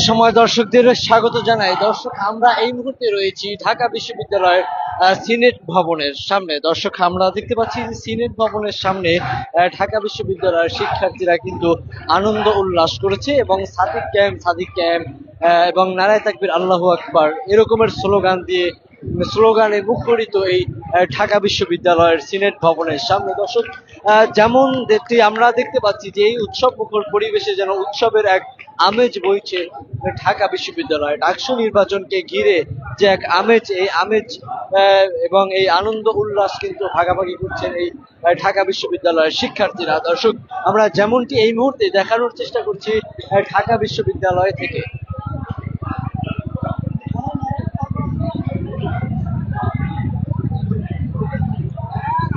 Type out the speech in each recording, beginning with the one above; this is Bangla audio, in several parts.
সময় দর্শকদের স্বাগত জানাই। দর্শক, আমরা এই মুহূর্তে রয়েছি ঢাকা বিশ্ববিদ্যালয়ের সিনেট ভবনের সামনে। দর্শক, আমরা দেখতে পাচ্ছি যে সিনেট ভবনের সামনে ঢাকা বিশ্ববিদ্যালয়ের শিক্ষার্থীরা কিন্তু আনন্দ উল্লাস করেছে এবং সাদিক ক্যাম্প এবং নারায়ে তাকবীর আল্লাহু আকবার এরকমের স্লোগানে মুখরিত এই ঢাকা বিশ্ববিদ্যালয়ের সিনেট ভবনের সামনে। দর্শক, যেমন আমরা দেখতে পাচ্ছি যে এই উৎসব মুখর পরিবেশে যেন উৎসবের এক আমেজ বইছে ঢাকা বিশ্ববিদ্যালয়। ডাকসু নির্বাচনকে ঘিরে যে এক আমেজ, এই আমেজ এবং এই আনন্দ উল্লাস কিন্তু ভাগাভাগি করছেন এই ঢাকা বিশ্ববিদ্যালয়ের শিক্ষার্থীরা। দর্শক, আমরা যেমনটি এই মুহূর্তে দেখানোর চেষ্টা করছি ঢাকা বিশ্ববিদ্যালয় থেকে।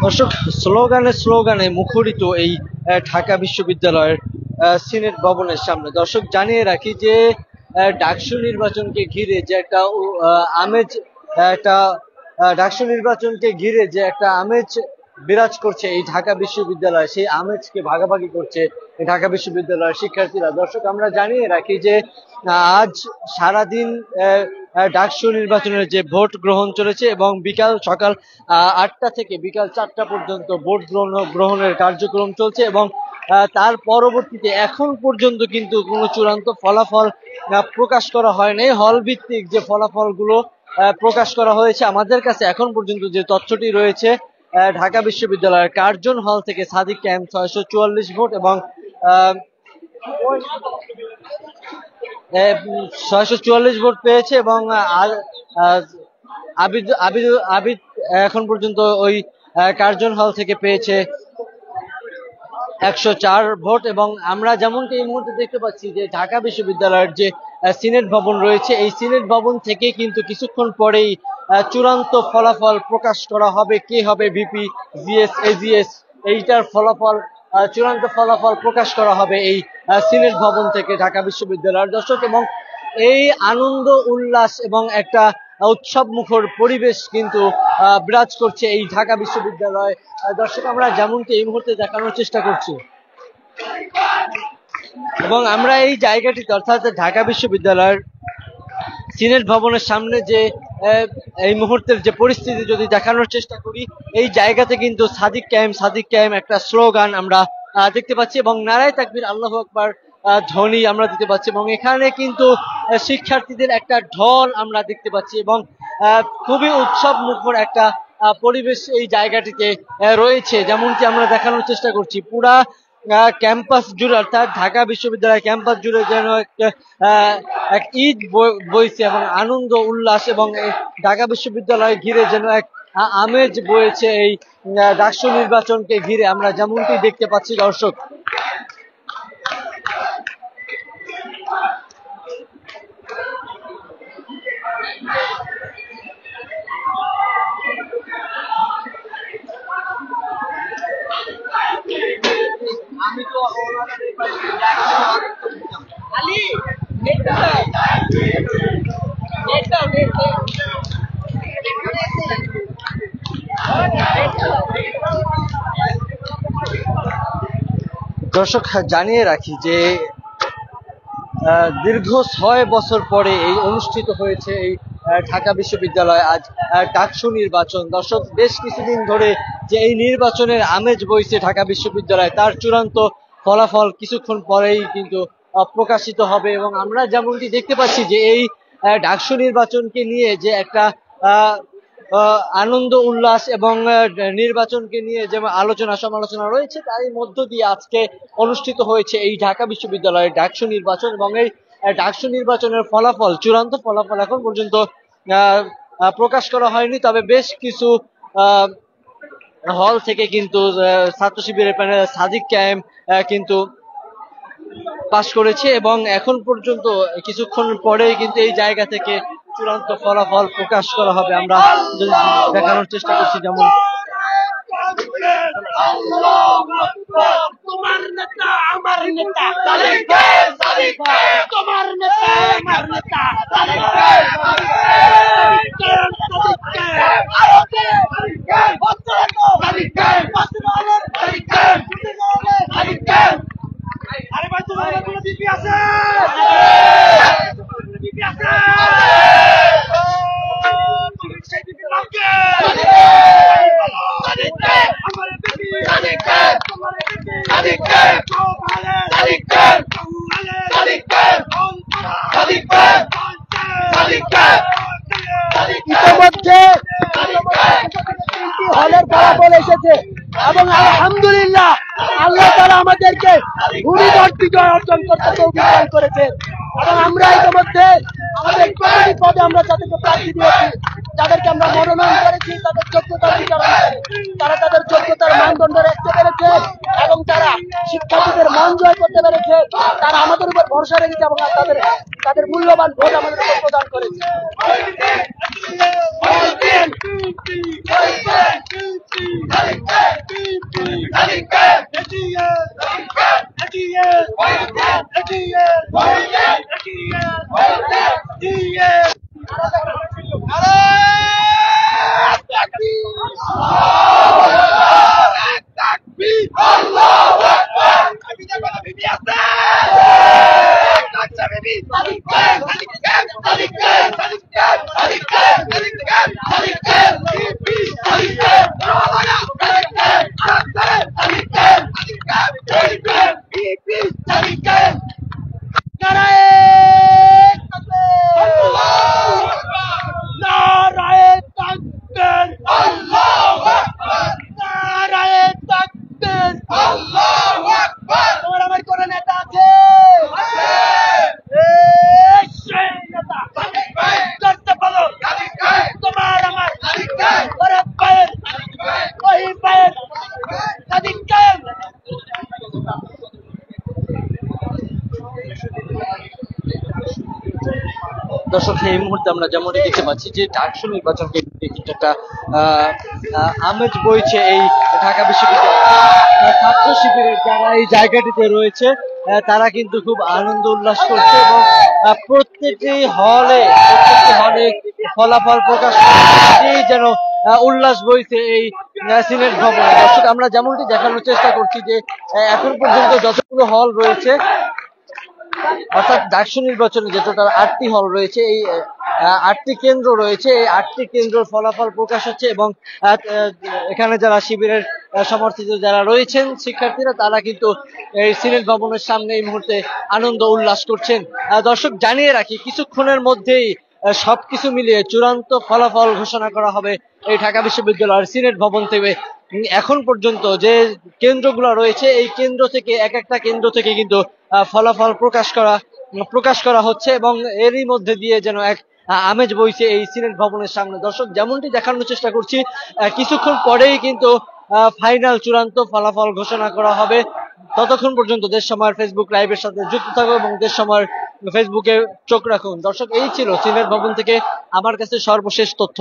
দর্শক, স্লোগানে মুখরিত এই ঢাকা বিশ্ববিদ্যালয়ের সিনেট ভবনের সামনে। দর্শক, জানিয়ে রাখি যে ডাকসু নির্বাচনকে ঘিরে যে একটা আমেজ বিরাজ করছে এই ঢাকা বিশ্ববিদ্যালয়, সেই আমেজকে ভাগাভাগি করছে এই ঢাকা বিশ্ববিদ্যালয়ের শিক্ষার্থীরা। দর্শক, আমরা জানিয়ে রাখি যে আজ সারাদিন ডাকসু নির্বাচনের যে ভোট গ্রহণ চলেছে এবং সকাল 8টা থেকে বিকাল 4টা পর্যন্ত ভোট গ্রহণের কার্যক্রম চলছে এবং তার পরবর্তীতে এখন পর্যন্ত কিন্তু কোনো চূড়ান্ত ফলাফল প্রকাশ করা হয়নি। হল ভিত্তিক যে ফলাফলগুলো প্রকাশ করা হয়েছে, আমাদের কাছে এখন পর্যন্ত যে তথ্যটি রয়েছে, ঢাকা বিশ্ববিদ্যালয়ের কার্জন হল থেকে সাদিক ক্যাম্প 644 ভোট এবং 644 ভোট পেয়েছে এবং আবিদ এখন পর্যন্ত ওই কার্জন হল থেকে পেয়েছে 104 ভোট। এবং আমরা যেমনটি এই মুহূর্তে দেখতে পাচ্ছি যে ঢাকা বিশ্ববিদ্যালয়ের যে সিনেট ভবন রয়েছে, এই সিনেট ভবন থেকে কিন্তু কিছুক্ষণ পরেই চূড়ান্ত ফলাফল প্রকাশ করা হবে। কে হবে ভিপি, জিএস, এজিএস, এইটার চূড়ান্ত ফলাফল প্রকাশ করা হবে এই সিনেট ভবন থেকে ঢাকা বিশ্ববিদ্যালয়ের। দর্শক, এবং এই আনন্দ উল্লাস এবং একটা উৎসব মুখর পরিবেশ কিন্তু বিরাজ করছে এই ঢাকা বিশ্ববিদ্যালয়। দর্শক, আমরা যেমনটি এই মুহূর্তে দেখানোর চেষ্টা করছি এবং আমরা এই জায়গাটিতে অর্থাৎ ঢাকা বিশ্ববিদ্যালয়ের সিনেট ভবনের সামনে যে এই মুহূর্তের যে পরিস্থিতি যদি দেখানোর চেষ্টা করি, এই জায়গাতে কিন্তু সাদিক ক্যাম্প একটা স্লোগান আমরা দেখতে পাচ্ছি এবং নারায়ে তাকবীর আল্লাহু আকবার ধ্বনি আমরা দেখতে পাচ্ছি এবং এখানে কিন্তু শিক্ষার্থীদের একটা ঢল আমরা দেখতে পাচ্ছি এবং খুবই উৎসব মুখর একটা পরিবেশ এই জায়গাটিতে রয়েছে। যেমনটি আমরা দেখানোর চেষ্টা করছি, পুরা ক্যাম্পাস জুড়ে অর্থাৎ ঢাকা বিশ্ববিদ্যালয় ক্যাম্পাস জুড়ে যেন এক ঈদ বইছে এবং আনন্দ উল্লাস এবং ঢাকা বিশ্ববিদ্যালয় ঘিরে যেন এক আমেজ বইছে এই ডাকসু নির্বাচনকে ঘিরে আমরা যেমনটি দেখতে পাচ্ছি। দর্শক, আমি তো দর্শক, জানিয়ে রাখি যে দীর্ঘ 6 বছর পরে এই অনুষ্ঠিত হয়েছে এই ঢাকা বিশ্ববিদ্যালয় আজ ডাকসু নির্বাচন। দর্শক, বেশ কিছুদিন ধরে যে এই নির্বাচনের আমেজ বইছে ঢাকা বিশ্ববিদ্যালয়, তার চূড়ান্ত ফলাফল কিছুক্ষণ পরেই কিন্তু প্রকাশিত হবে এবং আমরা যেমনটি দেখতে পাচ্ছি যে এই ডাকসু নির্বাচনকে নিয়ে যে একটা আনন্দ উল্লাস এবং নির্বাচনকে নিয়ে যে আলোচনা সমালোচনা রয়েছে, তারই মধ্য দিয়ে আজকে অনুষ্ঠিত হয়েছে এই ঢাকা বিশ্ববিদ্যালয়ের ডাকসু নির্বাচন এবং এই ডাকসু নির্বাচনের চূড়ান্ত ফলাফল এখন পর্যন্ত প্রকাশ করা হয়নি। তবে বেশ কিছু হল থেকে কিন্তু ছাত্র শিবিরের প্যানেল সাদিক ক্যাম্প কিন্তু পাশ করেছে এবং এখন পর্যন্ত কিছুক্ষণ পরেই কিন্তু এই জায়গা থেকে চূড়ান্ত ফলাফল প্রকাশ করা হবে। আমরা দেখানোর চেষ্টা করছি, যেমন তোমার নেতা আমার নেতা, তোমার নেতা আমার নেতা, আরে ভাই ইতিমধ্যে হলের ফলাফল এসেছে এবং আলহামদুলিল্লাহ আল্লাহ তাআলা আমাদেরকে ঘূর্ণিঝড় বিজয় অর্জন করতে তৌফিক করেছে এবং আমরা ইতিমধ্যে আমাদের প্রতিটি পদে আমরা যাদেরকে প্রার্থী দিয়েছি, যাদেরকে আমরা মনোনয়ন করেছি, তাদের যোগ্যতার বিচারণে তারা তাদের যোগ্যতার মানদণ্ড রাখতে পেরেছে এবং তারা শিক্ষার্থীদের মন জয় করতে পেরেছে। তারা আমাদের উপর ভরসা রেখেছে এবং তাদের মূল্যবান ভোট আমাদের উপর প্রদান করেছে। দর্শক, এই মুহূর্তে আমরা যেমনটি দেখতে পাচ্ছি যে ডাকসু নির্বাচন কেন্দ্রে কিন্তু একটা আমেজ বইছে এই ঢাকা বিশ্ববিদ্যালয় ছাত্র শিবিরের যারা এই জায়গাটিতে রয়েছে তারা কিন্তু খুব আনন্দ উল্লাস করছে এবং প্রত্যেকটি হলে ফলাফল প্রকাশ যেন উল্লাস বইছে এই সিনেট ভবনে। দর্শক, আমরা যেমনটি দেখানোর চেষ্টা করছি যে এখন পর্যন্ত যতগুলো হল রয়েছে, অর্থাৎ ডাকসু নির্বাচনে যে টোটাল 8টি হল রয়েছে, এই 8টি কেন্দ্র রয়েছে, এই 8টি কেন্দ্রের ফলাফল প্রকাশ হচ্ছে এবং এখানে যারা শিবিরের সমর্থিত যারা রয়েছেন শিক্ষার্থীরা, তারা কিন্তু এই সিনেট ভবনের সামনে এই মুহূর্তে আনন্দ উল্লাস করছেন। দর্শক, জানিয়ে রাখি কিছুক্ষণের মধ্যেই সবকিছু মিলিয়ে চূড়ান্ত ফলাফল ঘোষণা করা হবে এই ঢাকা বিশ্ববিদ্যালয়ের সিনেট ভবন থেকে। এখন পর্যন্ত যে কেন্দ্রগুলো রয়েছে এই কেন্দ্র থেকে এক একটা কেন্দ্র থেকে কিন্তু ফলাফল প্রকাশ করা হচ্ছে এবং এরই মধ্যে দিয়ে যেন এক আমেজ বইছে এই সিনেট ভবনের সামনে। দর্শক, যেমনটি দেখানোর চেষ্টা করছি কিছুক্ষণ পরেই কিন্তু ফাইনাল চূড়ান্ত ফলাফল ঘোষণা করা হবে। ততক্ষণ পর্যন্ত দেশ সময়ের ফেসবুক লাইভের সাথে যুক্ত থাকুন এবং দেশ সময়ের ফেসবুকে চোখ রাখুন। দর্শক, এই ছিল সিনেট ভবন থেকে আমার কাছে সর্বশেষ তথ্য।